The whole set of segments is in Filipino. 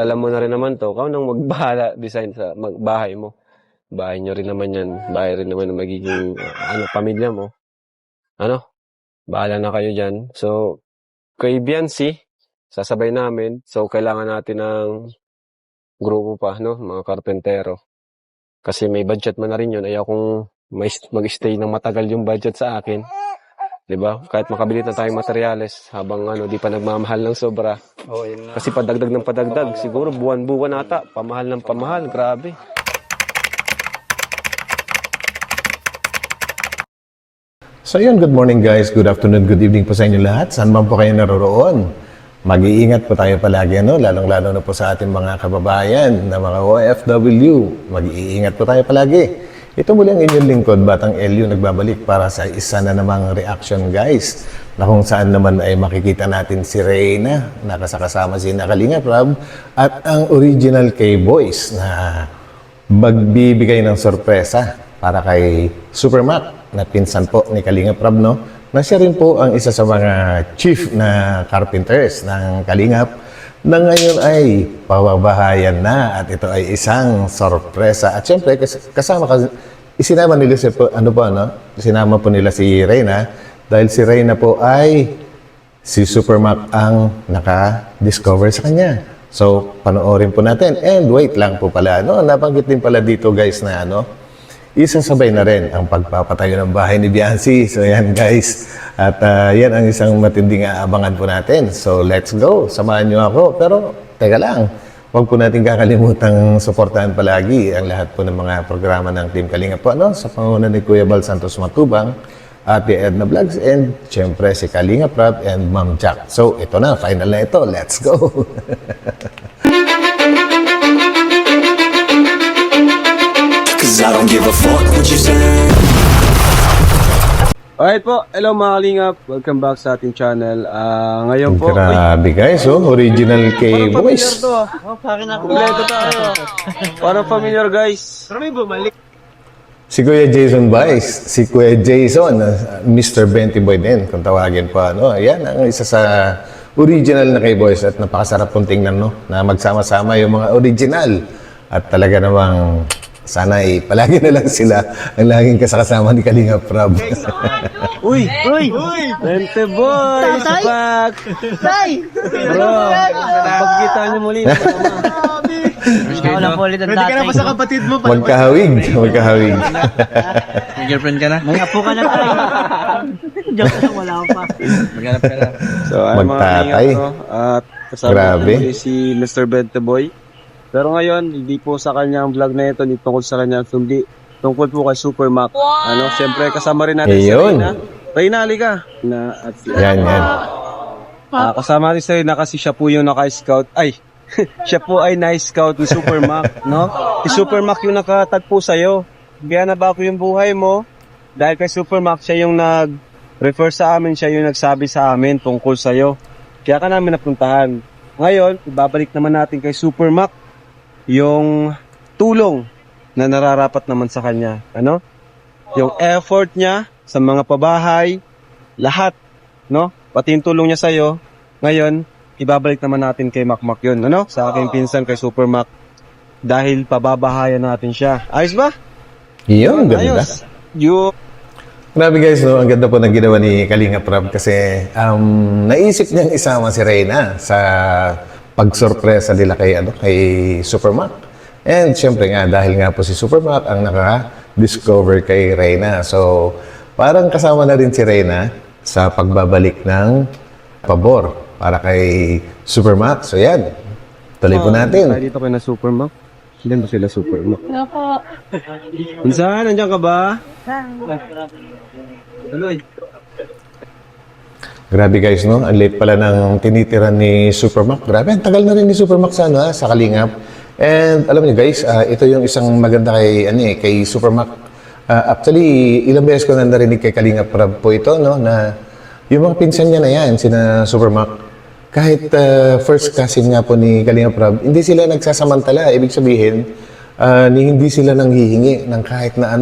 Alam mo na rin naman 'to, ikaw nang magbahala design sa bahay mo. Bahay niyo rin naman 'yan, bahay rin naman ng magiging, pamilya mo. Ano, bahala na kayo diyan. So, kay Biancy, sasabay namin. So, kailangan natin ng grupo pa 'no, mga karpentero. Kasi may budget man na rin 'yun, ayaw kong mag-stay ng matagal yung budget sa akin, 'di ba? Kahit makabili na tayong materyales habang di pa nagmamahal ng sobra. Oo, yun na. Kasi padagdag ng padagdag, siguro buwan-buwan ata, pamahal ng pamahal, grabe. So yun, good morning guys, good afternoon, good evening po sa inyo lahat. Saan man po kayo naroroon? Mag-iingat po tayo palagi, lalong-lalo na po sa ating mga kababayan na mga OFW. Mag-iingat po tayo palagi. Ito muli ang inyong lingkod, Batang Elio, nagbabalik para sa isa na namang reaction guys, na kung saan naman ay makikita natin si Reyna, nakasakasama si Kalinga Prab, at ang original K-Boys na magbibigay ng sorpresa para kay Super Mac, na pinsan po ni Kalinga Prab, na siya rin po ang isa sa mga chief na carpenters ng Kalingap na ngayon ay pababahayan na at ito ay isang sorpresa. At syempre, isinama nila isinama po nila si Reyna dahil si Reyna po ay si Super Mac ang naka-discover sa kanya. So, panoorin po natin. And wait lang po pala, nabanggit din pala dito guys na isasabay na rin ang pagpapatayo ng bahay ni Biancy. So yan guys. At yan ang isang matinding aabangan po natin. So let's go. Samahan nyo ako. Pero teka lang. Huwag po natin kakalimutang suportahan palagi ang lahat po ng mga programa ng Team Kalinga po. Sa pangunan ni Kuya Bal Santos Matubang, Ate Edna Vlogs, and syempre si Kalinga Prab and Ma'am Jack. So ito na. Final na ito. Let's go. I don't give a fuck what you say. Alright po, hello mga Kalingap. Welcome back sa ating channel. Ngayon po, Grabe guys, original K-Boys. kompleto tayo. Parang familiar guys. Si Kuya Jason Vice, si Kuya Jason, Mr. Benty Boy din, kung tawagin pa. Ayan, ang isa sa original na K-Boys at napakasarap pong tingnan, na magsama-sama yung mga original. At talaga namang sana palagi na lang sila ang laging kasama ni Kalinga Prab. Uy! Bente Boy! Is back! Bro, pagkita niyo muli. Wala po ulit ang tatay. Pwede ka na pa sa kapatid mo. Magkahawig. May girlfriend ka na? May apo ka na tayo. Joke lang, wala pa. Maghanap ka na. So, ay mga Magtatay. Kalingap, at kasama Grabe. natin si Mr. Bente Boy. Pero ngayon, hindi po sa kanyang vlog na ito, hindi tungkol sa kanyang kundi tungkol po kay Super Mac. Siyempre kasama rin natin si Ayun. Reyna. Reyna, halika. Yan. Kasama rin si Reyna kasi siya po yung naka-scout. Ay, siya po ay na-scout ni Super Mac, Si Super Mac yung nakatagpo sa'yo. Biyan na ba ako yung buhay mo? Dahil kay Super Mac, siya yung nag-refer sa amin, siya yung nagsabi sa amin tungkol sa'yo. Kaya ka namin napuntahan. Ngayon, ibabalik naman natin kay Super Mac yung tulong na nararapat naman sa kanya. Yung effort niya sa mga pabahay, lahat, pati yung tulong niya sa'yo. Ngayon, ibabalik naman natin kay Mac yun, sa aking pinsan kay Super Mac. Dahil pababahayan natin siya. Ayos ba? Yun, ganda. Ayos. Grabe guys, ang ganda po ng ginawa ni Kalinga Prab kasi naisip niyang isama si Reyna sa pagsorpresa nila kay Super Mac. And syempre nga, dahil nga po si Super Mac ang naka-discover kay Reyna. So, parang kasama na rin si Reyna sa pagbabalik ng pabor para kay Super Mac. So yan, tuloy po natin. Dito kayo na Super Mac. Hindi ba sila Super Mac? Hello po. Minsan, nandiyan ka ba? Tuloy. Grabe guys, Ang late pala ng tinitira ni Super Mac. Grabe, ang tagal na rin ni Super Mac sa Kalingap. And alam niyo guys, ito yung isang maganda kay Super Mac. Actually, ilang beses ko na narinig kay Kalingap Prab po ito, na yung mga pinsan niya na yan, sina Super Mac, kahit first cousin nga po ni Kalingap Prab, hindi sila nagsasamantala. Ibig sabihin, hindi sila nanghihingi ng kahit na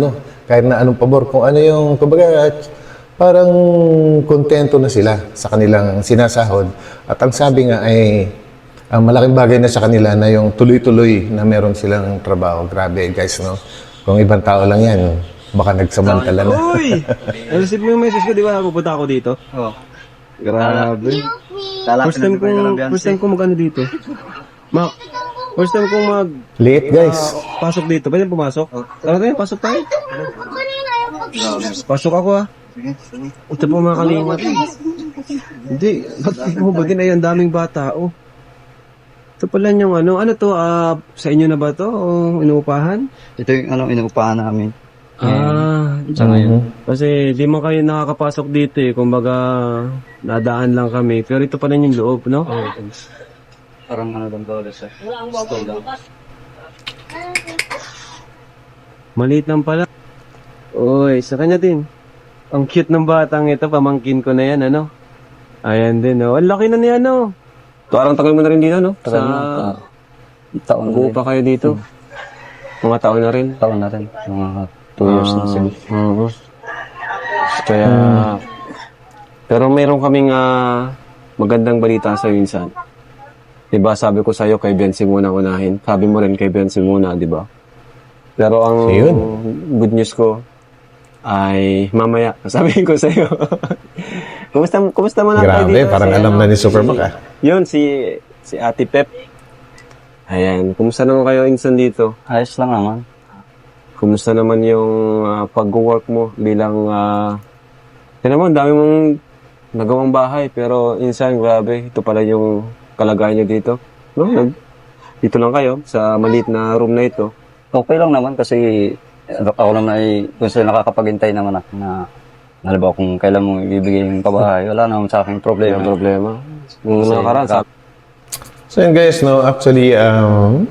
anong pabor. Kung ano yung, kumbaga, parang kontento na sila sa kanilang sinasahod. At ang sabi nga ay ang malaking bagay na sa kanila na yung tuloy-tuloy na meron silang trabaho. Grabe guys, no? Kung ibang tao lang yan, baka nagsamantala na. Uy! Nareceive mo yung message ko, di ba? Pupunta ako dito. Oo. Grabe. First time ko mag-ano dito. First time kong Late guys. pasok dito. Pwede pumasok? Tara tayo, pasok tayo. Pasok ako Ito po mga kalingat. Hindi, ba't din ay ang daming bata, Ito pala yung ano to, sa inyo na ba to? O inuupahan? Ito yung inuupahan namin. Sa ngayon. Kasi di man kayo nakakapasok dito kumbaga nadaan lang kami. Pero ito pa rin yung loob, no? Parang lang daw sa Maliit lang pala. Uy, sa kanya din. Ang cute ng batang ito, pamangkin ko na yan, ano? Ayan din, Ang laki na niya, Parang tagal mo na rin dito, no? taon Buo pa kayo dito. Mga taon na rin. Taon na rin. Mga 2 years na sila. Kaya, pero meron kaming magandang balita sa insan. Diba, sabi ko sa'yo kay Bensi muna unahin. Sabi mo rin kay Bensi muna, diba? Pero ang good news ko ay mamaya. Sabihin ko sa'yo. Kumusta mo na kayo Grabe, dito? parang alam na ni Supermac Yun, si Ate Pep. Ayan, kumusta naman kayo insan dito? Ayos lang naman. Kumusta naman yung pag-work mo bilang yan naman, dami mong nagawang bahay pero insan, grabe, ito pala yung kalagayan nyo dito. No, dito lang kayo sa maliit na room na ito. Okay lang naman kasi ako naman ay kung sila nakakapagintay naman ako na halimbawa kung kailan mo ibibigay yung pabahay, wala naman sa akin problema. Nung nakaraan, So yun guys, no, actually,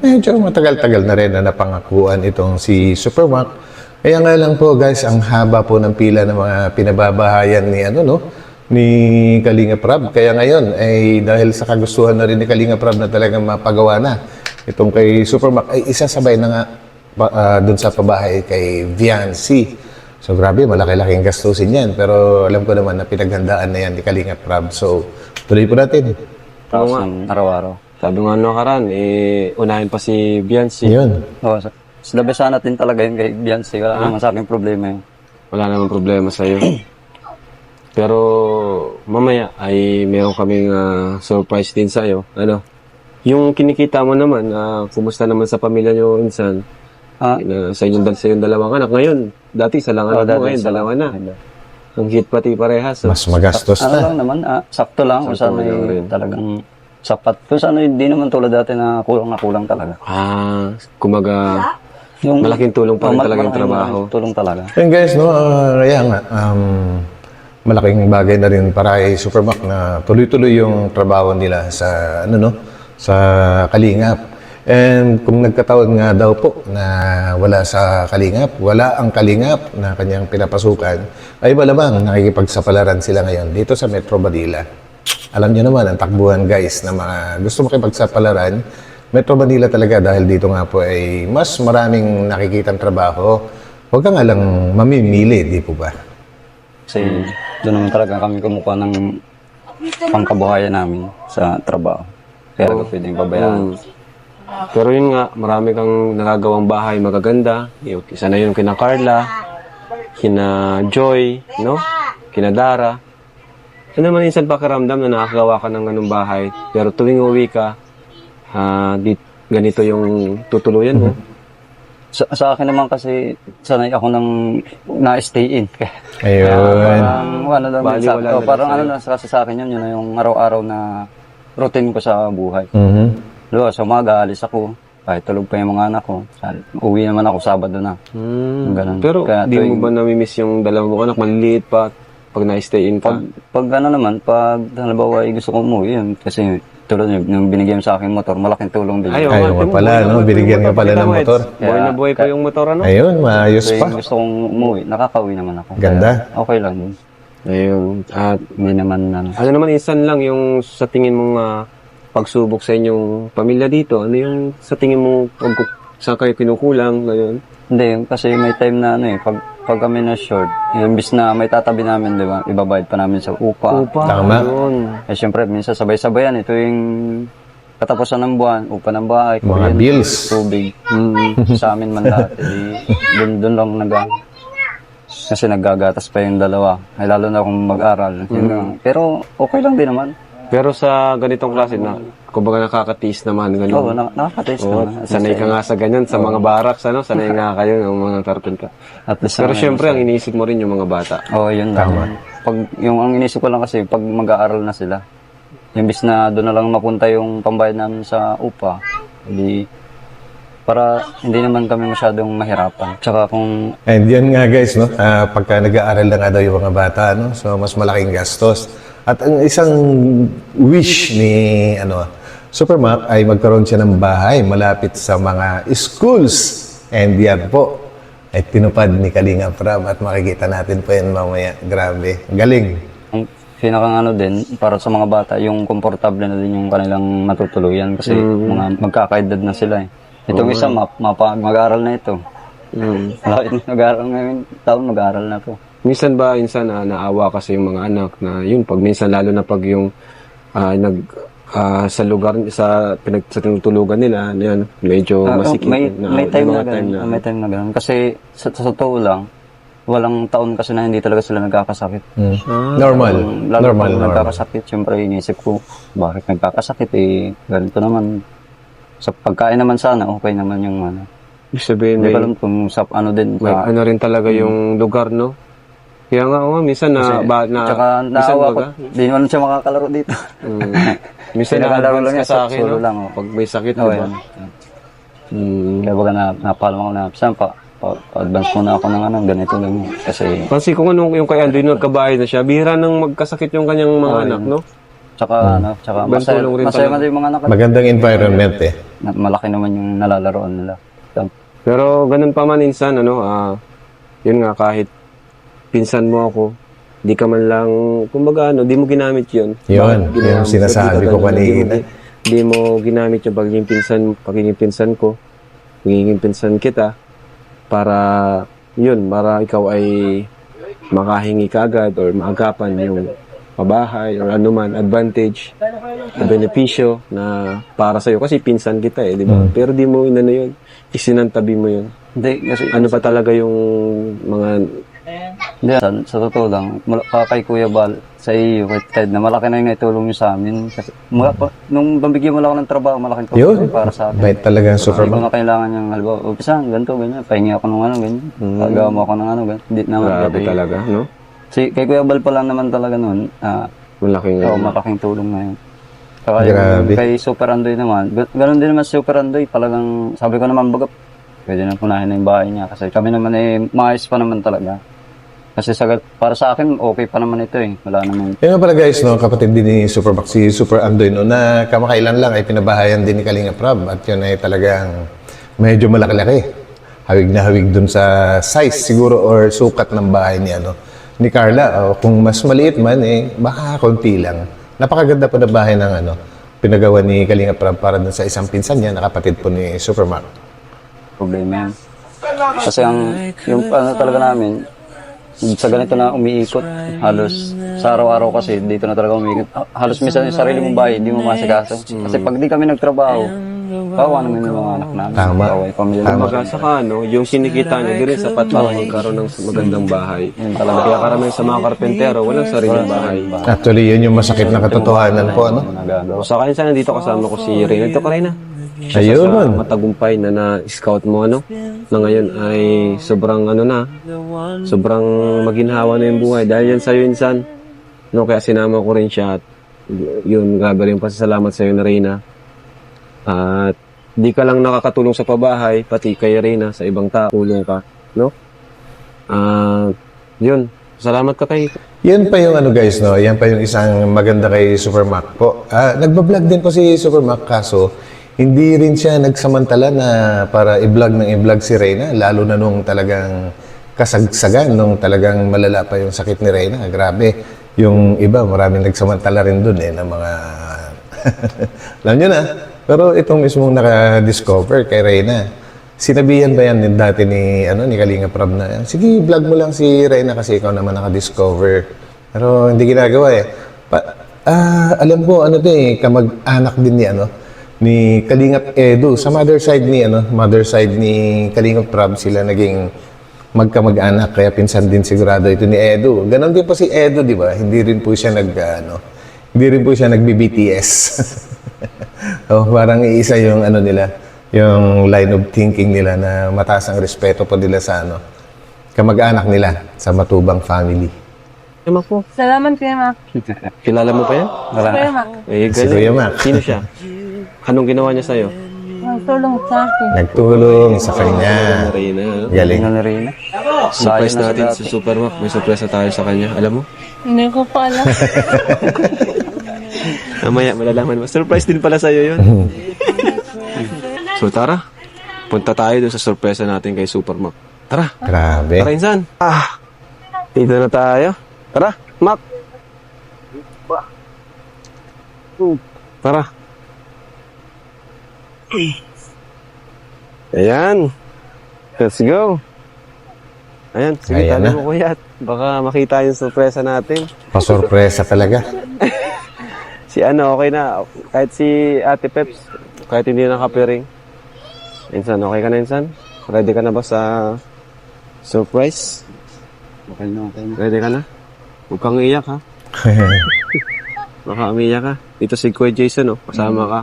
medyo matagal-tagal na rin na napangakuan itong si Supermac. Kaya nga lang po guys, ang haba po ng pila ng mga pinababahayan ni ni Kalinga Prab. Kaya ngayon, ay dahil sa kagustuhan na rin ni Kalinga Prab na talagang mapagawa na itong kay Supermac, ay isasabay na nga dun sa pabahay kay Viancy. So grabe, malaki-laking gastusin yan. Pero alam ko naman na pinaghandaan na yan ni Kalinga Prab. So tuloy po natin. Tapos araw-araw. sabi nga nakaraan, unahin pa si Biancy. Yun. Oo, sa labesan natin talaga yun kay Biancy. Wala naman sa akin problema yun. Wala namang problema sa'yo. Pero mamaya ay meron kaming surprise din sa'yo. Ano? Yung kinikita mo naman, kumusta naman sa pamilya nyo insan? Sa inyong dalawang anak. Ngayon, dati isa lang anak mo, ngayon dalawa na. Ang hit pati parehas. Mas magastos Ano na. lang naman, sakto lang. Kung saan ay talagang sapat. Kung saan hindi naman tulad dati na kulang talaga. Kumaga, Yung malaking tulong pa rin talaga yung trabaho. Tulong talaga. Ayun guys, no, kaya nga, malaking bagay na rin para kay Supermac na tuloy-tuloy yung trabaho nila sa, sa Kalingap. And kung nagkataon nga daw po na wala sa Kalingap, wala ang Kalingap na kanyang pinapasukan, ay malamang nakikipagsapalaran sila ngayon dito sa Metro Manila. Alam niyo naman, ang takbuhan guys na mga gusto makipagsapalaran, Metro Manila talaga dahil dito nga po ay mas maraming nakikitang trabaho. Huwag ka nga lang mamimili, di po ba? Kasi doon naman talaga kami kumukuha ng pangkabuhayan namin sa trabaho. Kaya ko pwedeng babayaan. Pero yun nga, marami kang nagagawang bahay magaganda. Isa na yun kina Carla, kina Joy, no? Kina Dara. Ano naman minsan pakiramdam na nakagawa ka ng anong bahay, pero tuwing uwi ka, ganito yung tutuluyan mo. Sa akin naman kasi sanay ako ng na-stay in. Ayun. Parang ano na kasi sa akin yun na yung araw-araw na routine ko sa buhay. Diba, sa umaga, alis ako. Kahit tulog pa yung mga anak ko. Uwi naman ako, Sabado na. Ganun. Pero di mo ba namimiss yung dalawang mo anak? Maliliit pa pag na-stay in ka? Pag ano naman, pag halimbawa gusto ko umuwi yun. Kasi tulad yung binigyan sa akin motor, malaking tulong din. Ayaw nga pala, no? Binigyan ka pala ng motor. Buhay na buhay pa yung motor, ano? Ayun, maayos pa. Gusto kong umuwi, nakakauwi naman ako. Ganda. Kaya okay lang din. Ayun. At Hindi naman ano naman, insan lang yung sa tingin mong pagsubok sa inyong pamilya dito? Ano yung sa tingin mo saan kayo kinukulang? Ngayon? Hindi, kasi may time na pag kami na short, imbis na may tatabi namin, di ba, ibabayad pa namin sa upa. Tama. Yun. Eh, syempre, minsan sabay-sabayan. Ito yung katapusan ng buwan, upa ng bahay, Mga kuryente, bills. tubig. Sa amin man lahat. Doon lang kasi naggagatas pa yung dalawa. Ay lalo na kung mag-aral. Yun lang. Pero okay lang din naman. Pero sa ganitong klase na, kumbaga nakakatiis naman, Oo, ganun. nakakataste Oo, naman. sanay ka nga sa ganyan, sa mga barracks, ano? Sanay nga kayo ng mga karpenta. At least Pero naman, syempre, ang iniisip mo rin yung mga bata. Oo, yun lang. Pag, yung ang inisip ko lang kasi, pag mag-aaral na sila, imbis na doon na lang mapunta yung pambayad namin sa upa, hindi, para hindi naman kami masyadong mahirapan. Tsaka kung And yun nga guys, no? Pagka nag-aaral na nga daw yung mga bata, no? So, mas malaking gastos. At ang isang wish ni Supermac ay magkaroon siya ng bahay malapit sa mga schools. And yan po ay tinupad ni Kalinga Prab at makikita natin po yan mamaya. Grabe. Galing. ang pinakang din, para sa mga bata, yung komportable na din yung kanilang matutuluyan kasi mga magkakaedad na sila eh. Itong isa, mag-aaral na ito. Malapit na mag-aaral ngayon, taon mag-aaral na to. Minsan naawa kasi yung mga anak na yun, pag minsan lalo na pag yung sa lugar, sa tinutulugan nila, yan, medyo masikip. May time na ganun. May time na ganun. Kasi sa totoo lang, walang taon kasi na hindi talaga sila nagkakasakit. Normal. Lalo Normal. pag nagkakasakit, syempre inisip ko, bakit nagkakasakit ganito naman. Sa pagkain naman sana, okay naman yung Ibig sabihin, Hindi ko alam kung sa din. may ano rin talaga yung lugar, no? Kaya nga, minsan Tsaka minsan naawa ko, baga, di naman siya makakalaro dito. minsan Pinakalaro lang na-advance ka niya, sa akin, solo no? lang, Pag may sakit, Oo, diba? yan. Kaya baga napalam ako na, saan pa-advance muna ako ng ganito lang. Kasi, Pansin ko nga nung yung kay Andoy nagkabahay na siya, bihira nang magkasakit yung kanyang mga anak, no? tsaka masaya, Tulong rin masaya talaga. man yung mga anak. Magandang environment eh. Malaki naman yung nalalaroan nila. So, Pero ganun pa man insan, yun nga, kahit pinsan mo ako, di ka man lang, kumbaga di mo ginamit yun. Yun, Bakit ginamit? yung sinasabi Di ka ko ganun, kanina. Di mo ginamit yung pagiging pinsan ko, pagiging pinsan kita, para ikaw ay makahingi ka agad or maagapan yung pabahay or anuman, advantage, benepisyo na para sa'yo. Kasi pinsan kita di ba? Pero di mo yun, isinantabi mo yun. hindi, kasi, Ano pa talaga yung mga hindi, sa totoo lang, kay Kuya Bal, sa iyo, kahit Ted, na malaki na yung naitulong niyo sa amin. Kasi, nung bambigyan mo lang ako ng trabaho, malaking tulong Yun. para sa akin. Bait talaga ang Hindi ko Supermac. na kailangan yung halimbawa, umpisa, ganito, ganyan, pahingi ako ng ganyan, pagawa mo ako ng ganyan. Hindi naman. grabe talaga, no? Si, kay Kuya Bal pa lang naman talaga noon, Malaking malaking tulong na yun. Saka Grabe. yung kay Super Andoy naman, ganun din naman si Super Andoy, talagang, sabi ko naman, baga, pwede na punahin na yung bahay niya. Kasi kami naman maayos pa naman talaga. Kasi para sa akin, okay pa naman ito Wala naman. Yun nga pala guys, no, kapatid din ni Supermac, si Super Andoy, no, na kamakailan lang ay pinabahayan din ni Kalinga Prab at yun ay talagang medyo malaki-laki. Hawig na hawig dun sa size siguro or sukat ng bahay ni Carla. O, kung mas maliit man, baka konti lang. Napakaganda po na bahay ng pinagawa ni Kalinga Prab para dun sa isang pinsan niya, nakapatid po ni Supermac. Problema yan. Kasi yung talaga namin, sa ganito na umiikot, halos sa araw-araw kasi dito na talaga umiikot. Halos minsan yung sarili mong bahay, hindi mo masikaso. Kasi pag di kami nagtrabaho, bawa naman yung mga anak namin. Tama. Bawa yung pamilya Tama. namin. Saka yung sinikita niya, di rin sapat para magkaroon ng magandang bahay. Kaya karamihan sa mga karpentero, walang sariling bahay. Actually, yun yung masakit na katotohanan po, ano? Nagagawa. Sa akin sana dito kasama ko si Reyna. Ito ka Reyna. Ayun. Matagumpay na-scout mo, na ngayon ay sobrang sobrang maginhawa na yung buhay. Dahil yan sa'yo, insan. Kaya sinama ko rin siya at yun, grabe rin pasasalamat sa'yo na Reyna. At di ka lang nakakatulong sa pabahay, pati kay Reyna, sa ibang tao, tulong ka, no? Yun, salamat ka kay Yan pa yung guys, no? Yan pa yung isang maganda kay Supermac po. Nagbablog din po si Supermac kaso hindi rin siya nagsamantala na para i-vlog si Reyna, lalo na nung talagang kasagsagan, nung talagang malala pa yung sakit ni Reyna. Grabe. Yung iba, maraming nagsamantala rin dun na mga... Alam nyo na. Pero itong mismong naka-discover kay Reyna, sinabihan ba yan dati ni Kalinga Prab na, sige, vlog mo lang si Reyna kasi ikaw naman naka-discover. Pero hindi ginagawa alam ko, kamag-anak din ni Kalingap Edu. Sa mother side ni Kalingap Prab, sila naging magkamag-anak, kaya pinsan din sigurado ito ni Edu. Ganon din po si Edu, di ba? Hindi rin po siya nagbi-BTS. Parang iisa yung nila, yung line of thinking nila na mataas ang respeto po nila sa kamag-anak nila sa Matubang family. Kuya Mac po. Salamat, Kuya Mac. Kilala mo pa yan? Kuya Mac, Eh, Si Kuya Mac. Sino siya? Anong ginawa niya sa'yo? magtulong sa akin. Nagtulong sa kanya. Reyna, ano? Galing. Tingnan na rin eh. Surprise Sayang na natin dati. sa Super Mac. May surprise na tayo sa kanya. Alam mo? Hindi ko pa alam. Mamaya, malalaman mo. Surprise din pala sa'yo yun. So, tara. Punta tayo dun sa surpresa natin kay Super Mac. Tara. Grabe. Tara, insan. Dito na tayo. Tara, Mac. Tara. Ayan. Let's go. Ayan, sige, Ayan tala na. mo kuya. Baka makita yung surpresa natin. Pasorpresa talaga. Si okay na. Kahit si Ate Peps, kahit hindi nakapiring. Insan, okay ka na, Insan? Ready ka na ba sa surprise? Okay na, okay na. Ready ka na? Huwag kang iiyak, ha? Baka umiyak ka. Dito si Kuya Jason, kasama ka.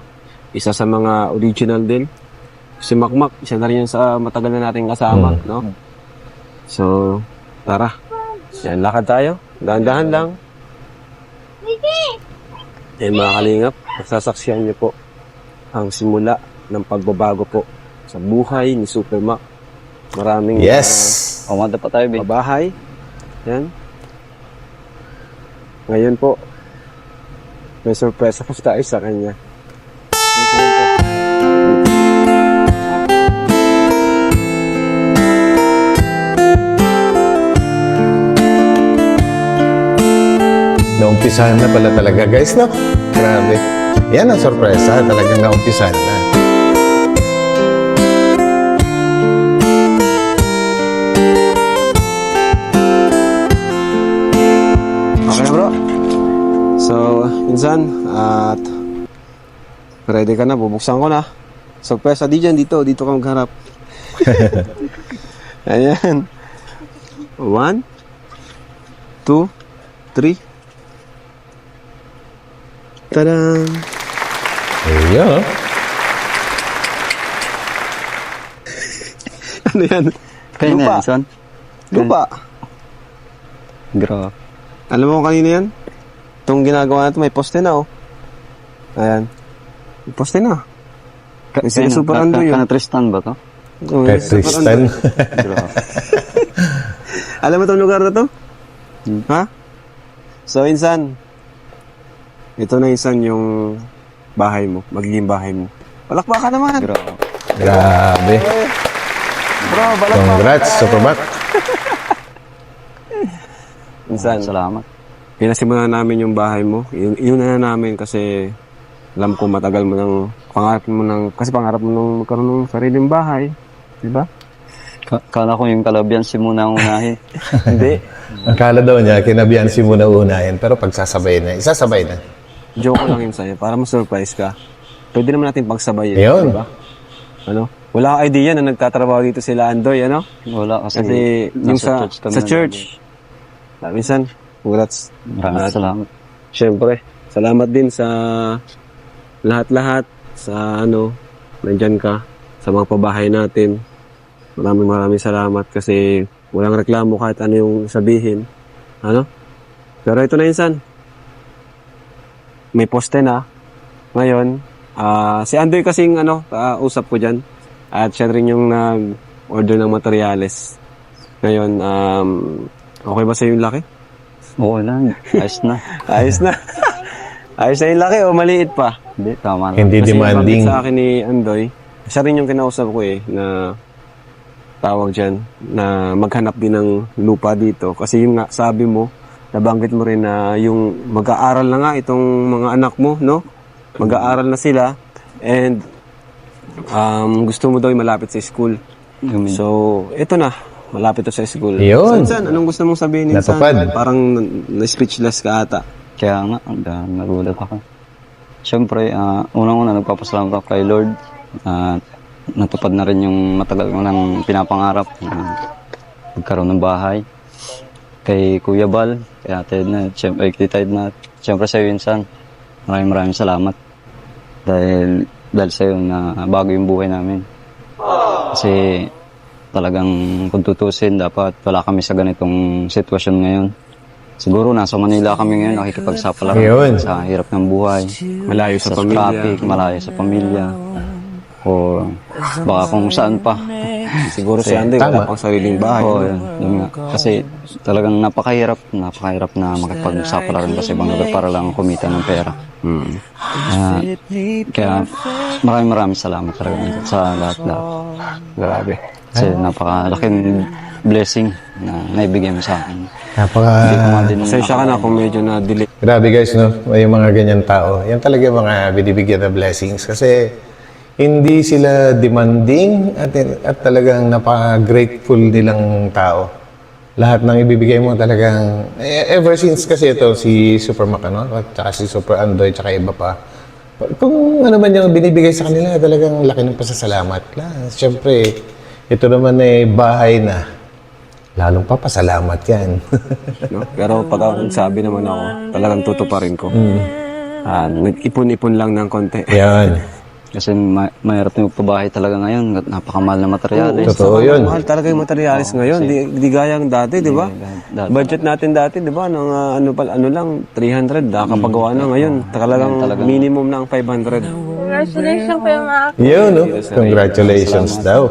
Isa sa mga original din. Si Makmak, isa na rin yun sa matagal na nating kasama, no? So, tara. Yan, lakad tayo. Dahan-dahan lang. Yan, mga kalingap, masasaksihan niyo po ang simula ng pagbabago po sa buhay ni Super Mac. Maraming Yes. Kumanta pa tayo, babe. pabahay. Yan. Ngayon po, may surprise po tayo sa kanya. Naumpisahan na pala talaga, guys, no? Grabe. Yan ang sorpresa. Talagang naumpisahan na. Okay na, bro. So, insan, at ready ka na, bubuksan ko na. Surpresa, di dyan, dito ka magharap. Ayan. 1, 2, 3. Tadam! Ayun. Ano yan? Kaya na Lupa. yan, son. Lupa. Grabe. Alam mo kung kanino yan? Itong ginagawa natin, may poste na, oh. Ayan. May poste na. May super ando yun. Kana Tristan ba to? Oh, Kay may super Tristan. ando. Grabe. Alam mo itong lugar na to? Ha? So, insan, ito na insan yung bahay mo, magiging bahay mo. Palakpakan naman. Grabe. Grabe. Bro, palakpakan. Congrats, Super Mac. Insan, Salamat. pinasimulan namin yung bahay mo. Yun na namin kasi alam ko matagal mo nang pangarap mo nang magkaroon ng sariling bahay. Diba? Kala ko yung Kalabiansi muna ang unahin. Hindi. Akala daw niya, kinabiyansi mo na unahin, pero pagsasabay na, isasabay na. Joke lang yun sa'yo, para ma-surprise ka. Pwede naman natin pagsabayin. Ayun. Diba? Ano? Wala kang idea na nagtatrabaho dito sila Andoy, ano? Wala kasi, Kasi yung nasa church kami sa na church. Minsan, congrats. Maraming salamat. Siyempre, salamat din sa lahat-lahat sa nandyan ka sa mga pabahay natin. Maraming salamat kasi walang reklamo kahit ano yung sabihin. Ano? Pero ito na insan. May poste na. Ngayon, si Andoy kasing usap ko dyan. At siya rin yung nag-order ng materyales. Ngayon, okay ba sa yung laki? Oo lang. Ayos na. Ayos na. Ayos na yung laki o maliit pa? Hindi, tama na. Hindi Kasi demanding. bakit sa akin ni Andoy, siya rin yung kinausap ko na tawag dyan, na maghanap din ng lupa dito. Kasi yung nga, sabi mo, nabanggit mo rin na yung mag-aaral na nga itong mga anak mo, no? Mag-aaral na sila and gusto mo daw yung malapit sa school. So, ito na. Malapit to sa school. Yun. San, anong gusto mong sabihin ni San? Natupad. Parang na-speechless ka ata. Kaya nga, nagulat ako. Siyempre, unang-una nagpapasalamat ako kay Lord. Natupad na rin yung matagal ko nang pinapangarap na magkaroon ng bahay. Kay Kuya Bal, kay Ate Edna, kay Tita Edna, siyempre sa iyo, Insan. Maraming salamat. Dahil sa iyo na bago yung buhay namin. Kasi talagang kung tutusin, dapat wala kami sa ganitong sitwasyon ngayon. Siguro nasa Manila kami ngayon, nakikipagsapalaran Ayun. sa hirap ng buhay. Malayo sa pamilya. Traffic, malayo sa pamilya. O baka kung saan pa. Siguro si Andy, wala pang sariling bahay. Oo, yun nga. Kasi talagang napakahirap na makipagsapalaran sa ibang lugar para lang kumita ng pera. Kaya maraming salamat talaga sa lahat-lahat. Grabe. Kasi napakalaking blessing na naibigay mo sa akin. Pasensya ka na kung medyo na-delay. Grabe guys, no? May mga ganyan tao. Yan talaga yung mga binibigyan na blessings. Kasi hindi sila demanding at talagang napaka-grateful nilang tao. Lahat ng ibibigay mo talagang... ever since kasi ito, si Super Mac, ano? At saka si Super Andoy, tsaka iba pa. Kung ano man yung binibigay sa kanila, talagang laki ng pasasalamat. Siyempre, ito naman ay bahay na. Lalong papasalamat yan. No? Pero pag ako nagsabi naman ako, talagang tutuparin ko. Nag-ipon-ipon lang ng konti. Yan. Kasi mahirap yung pabahay talaga ngayon. Napakamahal na materyales. Totoo yun. Mahal talaga yung materialis ngayon. Di gayang dati, di ba? Budget natin dati, di ba? Nung, ano lang, 300. Nakakapagawa na ngayon. Talagang minimum ng 500. Congratulations kayo mga Yun, no? Congratulations daw.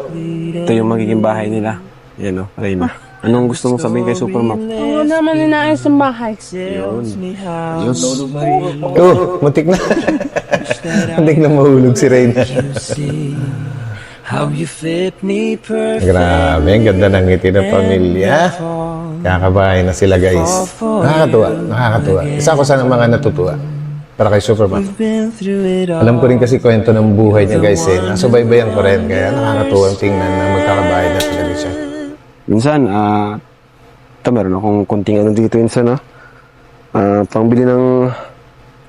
Ito yung magiging bahay nila. Yan, no? Reyna. Anong gusto mong sabihin kay Supermac? Ano naman inaayos ng bahay? Oh, muntik na. Muntik na mahulog si Reyna. Grabe, ang ganda ng ngiti ng pamilya. Kakabahay na sila, guys. Nakakatuwa. Isa ko sa mga natutuwa. Para kay Superman. Alam ko rin kasi kwento ng buhay niya, guys. Nasubaybayan ko rin. Kaya nakakatuwa ang tingnan na magkakabahay na talaga siya. Minsan, ito meron akong konting ano dito minsan, pangbili ng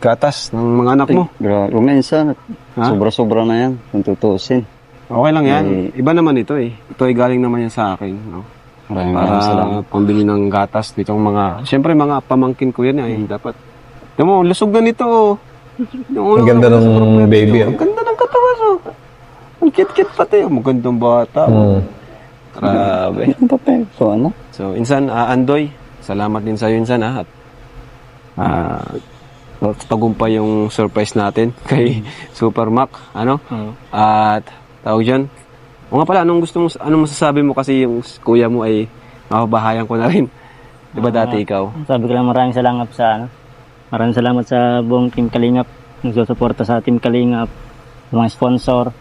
gatas ng mga anak mo. Grabe, minsan, sobra-sobra na yan kung tutusin. Okay lang yan. Iba naman ito eh. Ito ay galing naman yan sa akin. No? Maraming salamat. Para pambili ng gatas nitong mga... Siyempre mga pamangkin ko yan eh. Dapat. Tignan mo, lusog na nito. Oh. Ang ganda ng baby. Ang ganda ng katawan. Oh. Ang cute-cute pati. Ang magandang bata. Grabe. Ang papel. So, ano? So, Insan, Andoy, salamat din sa iyo, Insan, At tagumpay yung surprise natin kay Super Mac, At tawag dyan. O nga pala, anong masasabi mo kasi yung kuya mo ay mapabahayan ko na rin. Di ba dati ikaw? Sabi ko lang maraming salamat sa buong Team Kalingap. Nagsusuporta sa Team Kalingap, sa mga sponsor,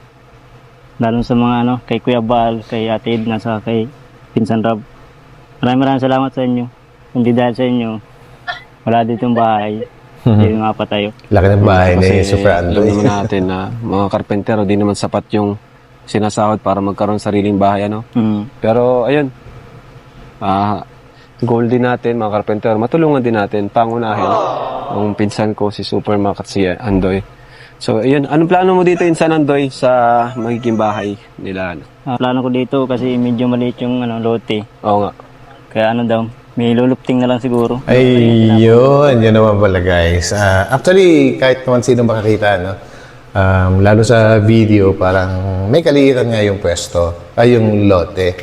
lalo sa mga kay Kuya Bal, kay Ate Edna, sa kay Pinsan Rob. Maraming salamat sa inyo. Hindi dahil sa inyo, wala dito yung bahay. Hindi nga pa tayo. Laki ng bahay ni Super Andoy. Alam naman natin na mga karpentero, di naman sapat yung sinasahod para magkaroon sariling bahay, Pero, ayun, goal din natin, mga karpentero, matulungan din natin, pangunahin ang pinsan ko, si Super Mac at si Andoy. So, ayun. Anong plano mo dito, Insan Andoy, sa magiging bahay nila? Plano ko dito kasi medyo maliit yung lote. Oo nga. Kaya may lulupting na lang siguro. Ayun, yun naman pala, guys. Actually, kahit naman sino makakita, lalo sa video, parang may kaliitan nga yung pwesto, yung lote.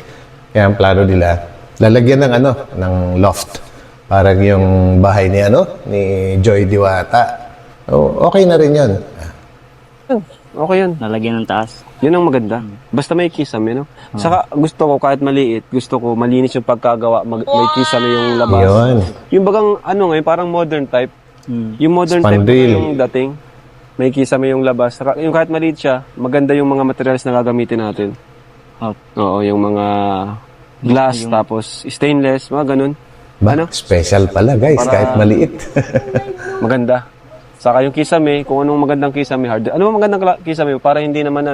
Kaya ang plano nila, lalagyan ng ng loft. Parang yung bahay ni Joy Diwata. Okay na rin yun. Okay yun. Lalagyan ng taas. Yun ang maganda. Basta may kisame, Saka gusto ko, kahit maliit, gusto ko malinis yung pagkagawa, may kisame yung labas. Yun. Yung bagang, ngayon, parang modern type. Yung modern type Spandrel. yung dating. May kisame yung labas. Saka, yung kahit maliit siya, maganda yung mga materials na gagamitin natin. Oo, yung mga glass, tapos stainless, mga ganun. Special pala, guys, kahit maliit. Maganda. Saka yung kisame, kung anong magandang kisame, hard. Ano ba magandang kisame? Para hindi naman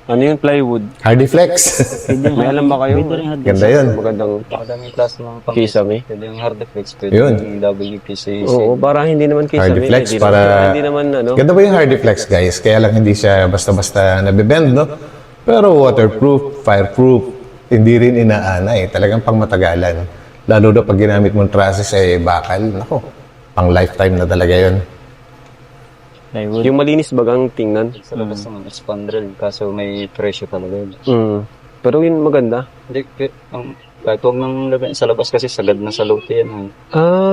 Ano yung plywood? Hardiflex. May alam ba kayo? Pwede rin hard Ganda yun. Magandang Madaming class ng kisame. Pwede yung hardflex, pwede Yun. yung WPC. Oo, para hindi naman kisame. Hardiflex Hindi para... naman, hindi naman ano. Ganda ba yung Hardiflex, guys? Kaya lang hindi siya basta-basta nabibend, no? Pero waterproof, fireproof, hindi rin inaana eh. Talagang pang matagalan. Lalo na pag ginamit mong trusses ay bakal. Nako, pang lifetime na talaga yun. Plywood. Yung malinis bagang tingnan. Sa labas naman, spandrel, kaso may presyo talaga yun. Pero yun maganda. Hindi, kahit huwag nang lagay sa labas kasi sagad na sa lote yan.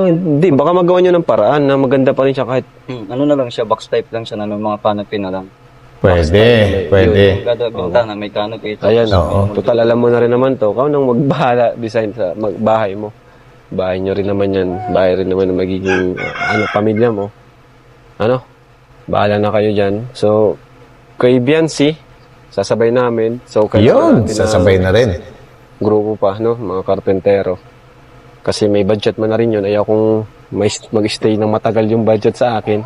Hindi. Baka magawa nyo ng paraan na maganda pa rin siya kahit Ano na lang siya, box type lang siya na may mga canopy na lang. Pwede, pwede. Yung kada bintana may canopy. ayan. Oo. Total alam mo na rin naman to. Ikaw nang magbahala design sa bahay mo. Bahay nyo rin naman yan. Bahay rin naman ang magiging pamilya mo. Ano? Bahala na kayo dyan. So, kay Biancy, sasabay namin. So, Yun, natin sasabay na rin. grupo pa, no? Mga karpentero. Kasi may budget man na rin yun. Ayaw kong mag-stay ng matagal yung budget sa akin.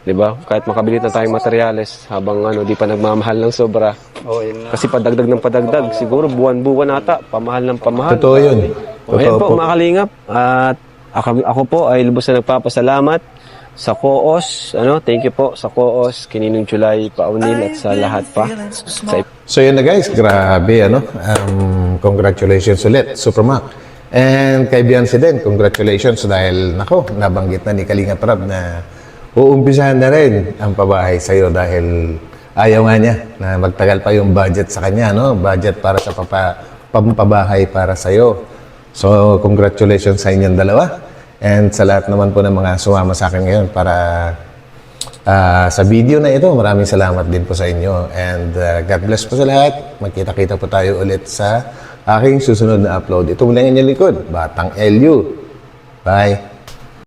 'Di ba? Kahit makabili na tayong materyales habang di pa nagmamahal ng sobra. Oo, yun nga. Kasi padagdag ng padagdag. Siguro buwan-buwan ata. Pamahal ng pamahal. Totoo yun. O, ayan Totoo po, mga kalingap. At ako po ay lubos na nagpapasalamat sa Coos. Thank you po sa Coos, Kininong July, Paunil at sa lahat pa. So yun na guys, grabe congratulations ulit, Supermac. And kay Beyonce din, congratulations dahil nako, nabanggit na ni Kalinga Prab na uumpisahan na rin ang pabahay sa iyo dahil ayaw nga niya na magtagal pa yung budget sa kanya, no? Budget para sa pampabahay para sa iyo. So congratulations sa inyong dalawa. And sa lahat naman po ng mga sumama sa akin ngayon para sa video na ito, maraming salamat din po sa inyo. And God bless po sa lahat. Magkita-kita po tayo ulit sa aking susunod na upload. Ito mula ang inyong likod, Batang LU. Bye!